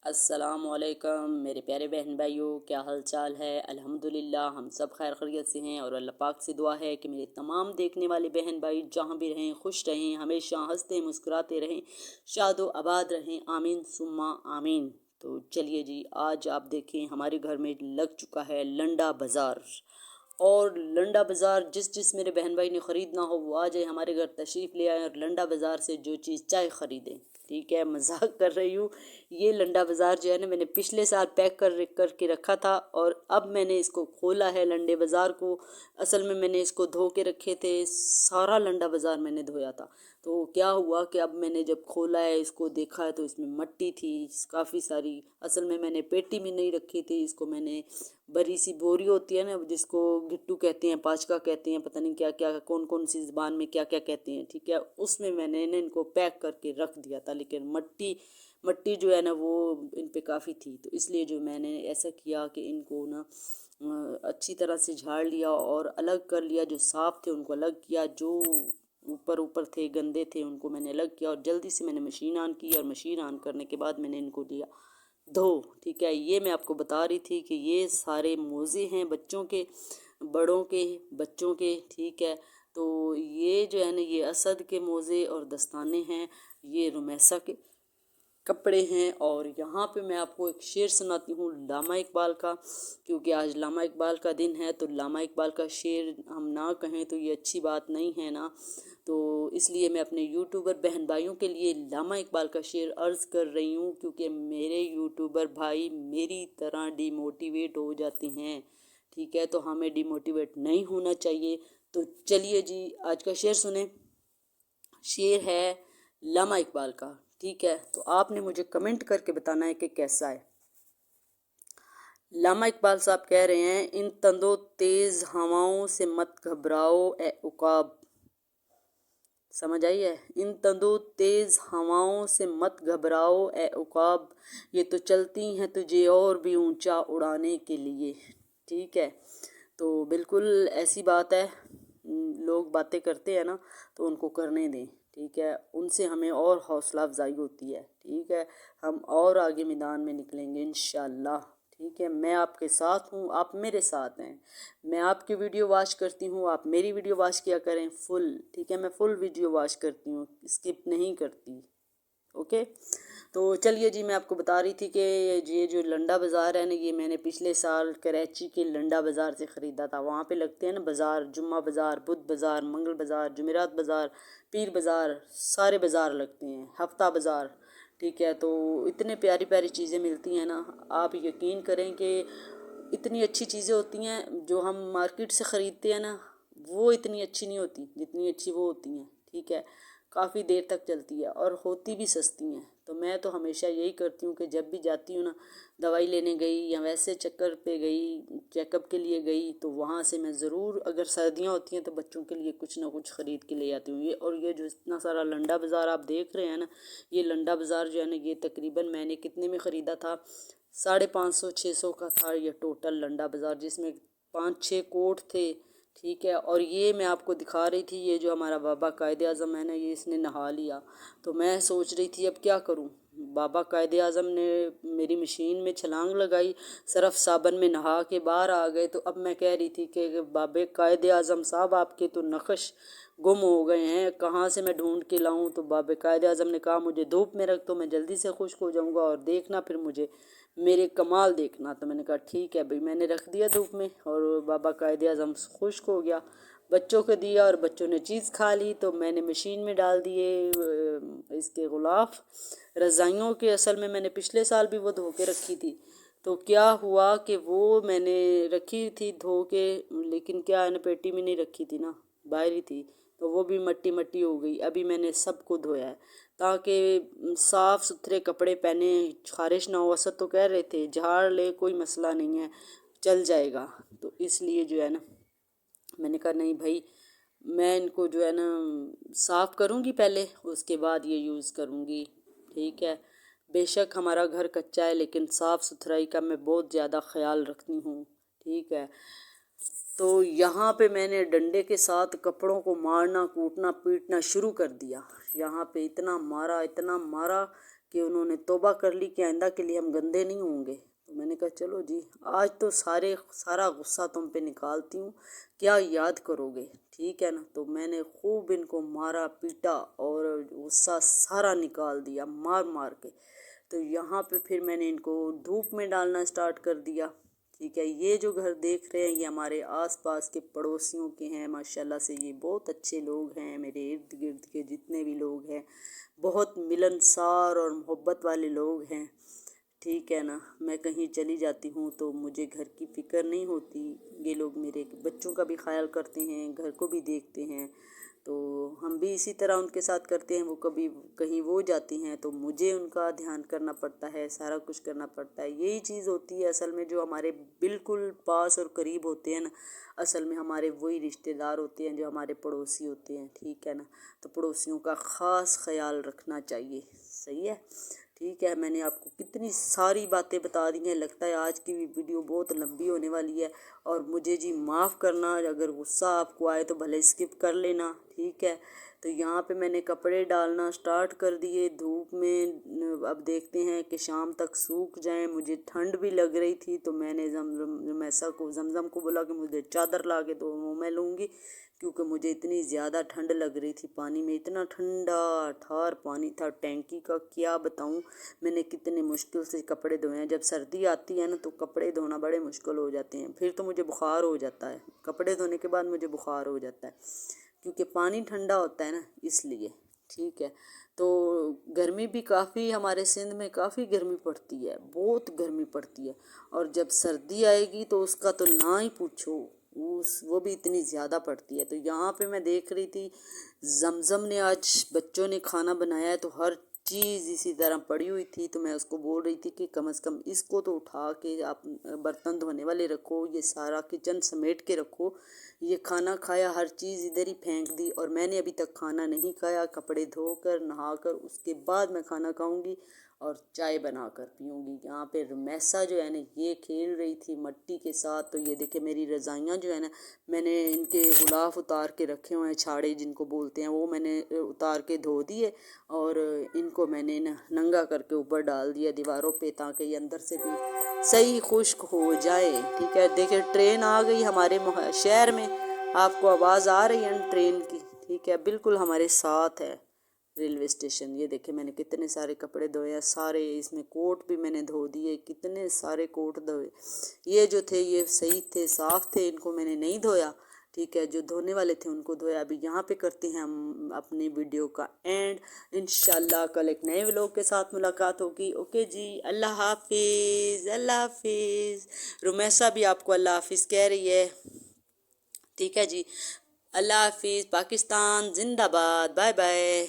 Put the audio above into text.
अस्सलाम वालेकुम मेरे प्यारे बहन भाइयों, क्या हाल चाल है। अल्हम्दुलिल्लाह हम सब खैर खैरियत से हैं और अल्लाह पाक से दुआ है कि मेरे तमाम देखने वाले बहन भाई जहाँ भी रहें खुश रहें, हमेशा हंसते मुस्कुराते रहें, शादो आबाद रहें, आमीन सुम्मा आमीन। तो चलिए जी, आज आप देखें हमारे घर में लग चुका है लंडा बाज़ार। और लंडा बाज़ार जिस मेरे बहन भाई ने ख़रीदना हो वो आ जाए, हमारे घर तशरीफ़ ले आए और लंडा बाज़ार से जो चीज़ चाहे ख़रीदें। ठीक है, मजाक कर रही हूँ। ये लंडा बाज़ार जो है ना, मैंने पिछले साल पैक करके रखा था और अब मैंने इसको खोला है लंडे बाज़ार को। असल में मैंने इसको धो के रखे थे, सारा लंडा बाज़ार मैंने धोया था। तो क्या हुआ कि अब मैंने जब खोला है, इसको देखा है तो इसमें मट्टी थी काफ़ी सारी। असल में मैंने पेटी में नहीं रखी थी इसको, मैंने बड़ी सी बोरी होती है ना जिसको गिट्टू कहते हैं, पाचका कहते हैं, पता नहीं क्या क्या कौन कौन सी ज़बान में क्या क्या कहते हैं, ठीक है, उसमें मैंने इनको पैक करके रख दिया था। लेकिन मट्टी जो है ना वो इन पे काफ़ी थी, तो इसलिए जो मैंने ऐसा किया कि इनको ना अच्छी तरह से झाड़ लिया और अलग कर लिया। जो साफ़ थे उनको अलग किया, जो ऊपर थे गंदे थे उनको मैंने अलग किया और जल्दी से मैंने मशीन ऑन की और मशीन ऑन करने के बाद मैंने इनको दिया धो। ठीक है, ये मैं आपको बता रही थी कि ये सारे मोज़े हैं बच्चों के, बड़ों के, बच्चों के। ठीक है, तो ये जो है ना ये असद के मोज़े और दस्ताने हैं, ये रुमैसा के कपड़े हैं। और यहाँ पे मैं आपको एक शेर सुनाती हूँ लामा इकबाल का, क्योंकि आज लामा इकबाल का दिन है। तो लामा इकबाल का शेर हम ना कहें तो ये अच्छी बात नहीं है ना, तो इसलिए मैं अपने यूट्यूबर बहन भाइयों के लिए लामा इकबाल का शेर अर्ज़ कर रही हूँ, क्योंकि मेरे यूट्यूबर भाई मेरी तरह डिमोटिवेट हो जाते हैं। ठीक है, तो हमें डिमोटिवेट नहीं होना चाहिए। तो चलिए जी, आज का शेर सुने। शेर है लामा इकबाल का। ठीक है, तो आपने मुझे कमेंट करके बताना है कि कैसा है। लामा इकबाल साहब कह रहे हैं, इन तंदो तेज़ हवाओं से मत घबराओ ए उकाब। समझ आई है? इन तंदो तेज़ हवाओं से मत घबराओ ए उकाब, ये तो चलती हैं तुझे और भी ऊंचा उड़ाने के लिए। ठीक है, तो बिल्कुल ऐसी बात है। लोग बातें करते हैं ना तो उनको करने दें। ठीक है, उनसे हमें और हौसला अफजाई होती है। ठीक है, हम और आगे मैदान में निकलेंगे इंशाल्लाह। ठीक है, मैं आपके साथ हूँ, आप मेरे साथ हैं। मैं आपकी वीडियो वॉच करती हूँ, आप मेरी वीडियो वॉच किया करें फुल। ठीक है, मैं फुल वीडियो वॉच करती हूँ, स्किप नहीं करती। ओके, तो चलिए जी, मैं आपको बता रही थी कि ये जो लंडा बाज़ार है ना, ये मैंने पिछले साल कराची के लंडा बाज़ार से ख़रीदा था। वहाँ पे लगते हैं ना बाज़ार, जुम्मा बाज़ार, बुध बाज़ार, मंगल बाज़ार, जुमेरात बाज़ार, पीर बाज़ार, सारे बाज़ार लगते हैं, हफ्ता बाज़ार। ठीक है, तो इतने प्यारी प्यारी चीज़ें मिलती हैं ना, आप यकीन करें कि इतनी अच्छी चीज़ें होती हैं जो हम मार्केट से ख़रीदते हैं ना, वो इतनी अच्छी नहीं होती जितनी अच्छी वो होती हैं। ठीक है, काफ़ी देर तक चलती है और होती भी सस्ती हैं। तो मैं तो हमेशा यही करती हूँ कि जब भी जाती हूँ ना, दवाई लेने गई या वैसे चक्कर पे गई, चेकअप के लिए गई, तो वहाँ से मैं ज़रूर, अगर सर्दियाँ होती हैं तो बच्चों के लिए कुछ ना कुछ ख़रीद के ले आती हूँ। ये जो इतना सारा लंडा बाज़ार आप देख रहे हैं ना, ये लंडा बाज़ार जो है ना, ये तकरीबन मैंने कितने में ख़रीदा था, 550-600 का था ये टोटल लंडा बाज़ार, जिसमें 5-6 कोट थे। ठीक है, और ये मैं आपको दिखा रही थी, ये जो हमारा बाबा कायदे आज़म है ना, ये इसने नहा लिया। तो मैं सोच रही थी अब क्या करूं। बाबा कायदे आज़म ने मेरी मशीन में छलांग लगाई, सरफ साबन में नहा के बाहर आ गए। तो अब मैं कह रही थी कि बाबे कायदे आज़म साहब, आपके तो नक्श गुम हो गए हैं, कहाँ से मैं ढूंढ के लाऊं। तो बाबे कायदे आज़म ने कहा, मुझे धूप में रख दो, मैं जल्दी से खुश्क हो जाऊंगा और देखना फिर मुझे मेरे कमाल देखना। तो मैंने कहा ठीक है भाई, मैंने रख दिया धूप में और बाबा कायदे आज़म खुश्क हो गया। बच्चों को दिया और बच्चों ने चीज़ खा ली। तो मैंने मशीन में डाल दिए इसके गुलाफ रज़ाइयों के। असल में मैंने पिछले साल भी वो धो के रखी थी। तो क्या हुआ कि वो मैंने रखी थी धो के, लेकिन क्या है ना, पेटी में नहीं रखी थी ना, बाहर ही थी, तो वो भी मट्टी मट्टी हो गई। अभी मैंने सबको धोया है ताकि साफ़ सुथरे कपड़े पहने, खारिश ना हो। असद तो कह रहे थे झाड़ ले, कोई मसला नहीं है, चल जाएगा। तो इसलिए जो है ना, मैंने कहा नहीं भाई, मैं इनको जो है ना साफ़ करूँगी पहले, उसके बाद ये यूज़ करूँगी। ठीक है, बेशक हमारा घर कच्चा है लेकिन साफ़ सुथराई का मैं बहुत ज़्यादा ख़याल रखती हूँ। ठीक है, तो यहाँ पे मैंने डंडे के साथ कपड़ों को मारना, कूटना, पीटना शुरू कर दिया। यहाँ पे इतना मारा कि کہ انہوں نے توبہ کر لی کہ آئندہ کے لیے ہم گندے نہیں ہوں گے۔ تو میں نے کہا چلو جی آج تو سارا غصہ تم پہ نکالتی ہوں، کیا یاد کرو گے، ٹھیک ہے نا۔ تو میں نے خوب ان کو مارا پیٹا اور غصہ سارا نکال دیا مار مار کے۔ تو یہاں پہ پھر میں نے ان کو دھوپ میں ڈالنا اسٹارٹ کر دیا، ٹھیک ہے۔ یہ جو گھر دیکھ رہے ہیں یہ ہمارے آس پاس کے پڑوسیوں کے ہیں، ماشاءاللہ سے یہ بہت اچھے لوگ ہیں، میرے ارد گرد کے جتنے بھی لوگ ہیں بہت ملنسار اور محبت والے لوگ ہیں، ٹھیک ہے نا۔ میں کہیں چلی جاتی ہوں تو مجھے گھر کی فکر نہیں ہوتی، یہ لوگ میرے بچوں کا بھی خیال کرتے ہیں، گھر کو بھی دیکھتے ہیں، تو ہم بھی اسی طرح ان کے ساتھ کرتے ہیں۔ وہ کبھی کہیں وہ جاتی ہیں تو مجھے ان کا دھیان کرنا پڑتا ہے، سارا کچھ کرنا پڑتا ہے۔ یہی چیز ہوتی ہے اصل میں، جو ہمارے بالکل پاس اور قریب ہوتے ہیں نا، اصل میں ہمارے وہی رشتہ دار ہوتے ہیں جو ہمارے پڑوسی ہوتے ہیں، ٹھیک ہے نا۔ تو پڑوسیوں کا خاص خیال رکھنا چاہیے، صحیح ہے، ٹھیک ہے۔ میں نے آپ کو کتنی ساری باتیں بتا دی ہیں، لگتا ہے آج کی ویڈیو بہت لمبی ہونے والی ہے، اور مجھے جی معاف کرنا، اگر غصہ آپ کو آئے تو بھلے اسکپ کر لینا، ٹھیک ہے۔ تو یہاں پہ میں نے کپڑے ڈالنا سٹارٹ کر دیے دھوپ میں، اب دیکھتے ہیں کہ شام تک سوکھ جائیں۔ مجھے ٹھنڈ بھی لگ رہی تھی تو میں نے زمزم کو بولا کہ مجھے چادر لا کے دو، وہ میں لوں گی، کیونکہ مجھے اتنی زیادہ ٹھنڈ لگ رہی تھی۔ پانی میں اتنا ٹھنڈا ٹھار پانی تھا ٹینکی کا، کیا بتاؤں میں نے کتنے مشکل سے کپڑے دھوئے ہیں۔ جب سردی آتی ہے نا تو کپڑے دھونا بڑے مشکل ہو جاتے ہیں، پھر تو مجھے بخار ہو جاتا ہے، کپڑے دھونے کے بعد مجھے بخار ہو جاتا ہے، کیونکہ پانی ٹھنڈا ہوتا ہے نا، اس لیے، ٹھیک ہے۔ تو گرمی بھی کافی ہمارے سندھ میں کافی گرمی پڑتی ہے، بہت گرمی پڑتی ہے، اور جب سردی آئے گی تو اس کا تو نہ ہی پوچھو، وہ بھی اتنی زیادہ پڑتی ہے۔ تو یہاں پہ میں دیکھ رہی تھی زمزم نے آج بچوں نے کھانا بنایا ہے تو ہر چیز اسی طرح پڑی ہوئی تھی، تو میں اس کو بول رہی تھی کہ کم از کم اس کو تو اٹھا کے آپ برتن دھونے والے رکھو، یہ سارا کچن سمیٹ کے رکھو۔ یہ کھانا کھایا ہر چیز ادھر ہی پھینک دی، اور میں نے ابھی تک کھانا نہیں کھایا، کپڑے دھو کر نہا کر اس کے بعد میں کھانا کھاؤں گی اور چائے بنا کر پیوں گی۔ یہاں پہ رمیسا جو ہے نا یہ کھیل رہی تھی مٹی کے ساتھ، تو یہ دیکھیں میری رضائیاں جو ہے نا، میں نے ان کے غلاف اتار کے رکھے ہوئے ہیں، چھاڑے جن کو بولتے ہیں، وہ میں نے اتار کے دھو دیے، اور ان کو میں نے ننگا کر کے اوپر ڈال دیا دیواروں پہ، تاکہ یہ اندر سے بھی صحیح خشک ہو جائے، ٹھیک ہے۔ دیکھیں ٹرین آ گئی ہمارے شہر میں، آپ کو آواز آ رہی ہے ٹرین کی، ٹھیک ہے، بالکل ہمارے ساتھ ہے ریلوے اسٹیشن۔ یہ دیکھیں میں نے کتنے سارے کپڑے دھوئے ہیں، سارے اس میں کوٹ بھی میں نے دھو دیے، کتنے سارے کوٹ دھوئے، یہ جو تھے یہ صحیح تھے، صاف تھے، ان کو میں نے نہیں دھویا، ٹھیک ہے، جو دھونے والے تھے ان کو دھویا۔ ابھی یہاں پہ کرتے ہیں ہم اپنی ویڈیو کا اینڈ، انشاءاللہ کل ایک نئے ولاگ کے ساتھ ملاقات ہوگی۔ اوکے جی، اللہ حافظ، اللہ حافظ۔ رمیسا بھی آپ کو اللہ حافظ کہہ رہی ہے، ٹھیک ہے جی، اللہ حافظ، پاکستان زندہ باد، بائے بائے۔